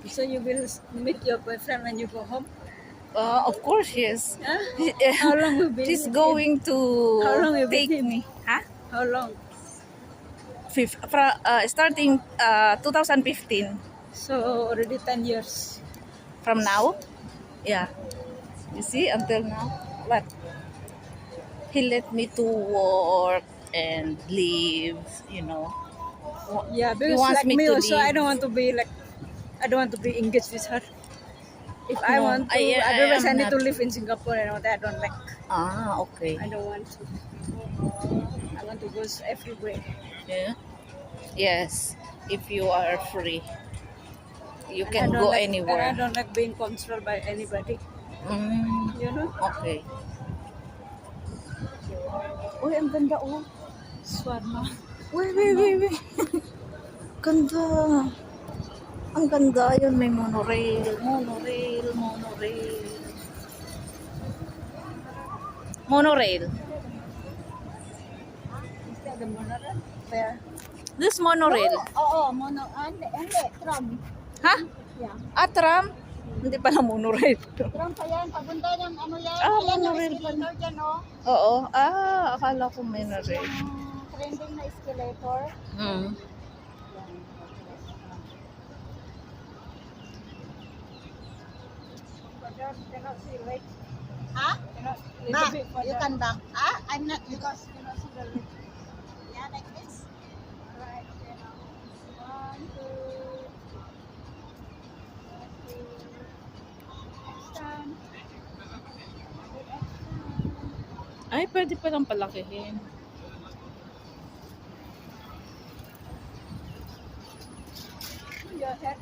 So you will meet your boyfriend when you go home? Of course, yes. Huh? How long will be? She's going to How long will be take him? me. Huh? How long? Starting 2015. So already 10 years. From now? Yeah. You see, until now. What? He let me to work and live, you know. Yeah, He because wants like me me to also, live. I don't want to be engaged with her. If I No, want to, I otherwise I am need not. to live in Singapore and all that. I don't like. Okay. I don't want to. I want to go everywhere. Yeah. Yes. If you are free, you And I can don't go like and I anywhere. don't like being controlled by anybody. Mm, You know? okay. Uy, ang ganda oh. Swarma. Wait. Ganda. Ang ganda. Yun, may monorail. Monorail. Is that the monorail? Where? This monorail. Oo, hindi, tram. Ha? Yeah. Tram? Hindi pala monorail. Tram pa yan, papunta ng ano yan. Ah, Ayan yung monorail pala. escalator dyan, oh. Oo. Akala ko monorail. Yung trending na escalator. Hmm. Cannot see lake. Huh? Cannot, Ma, little bit you further. can back. I'm not because Cannot see the lake. yeah, like this. Right, you know. One, two. Extend. Ay, pwede palang palakihin. Your head.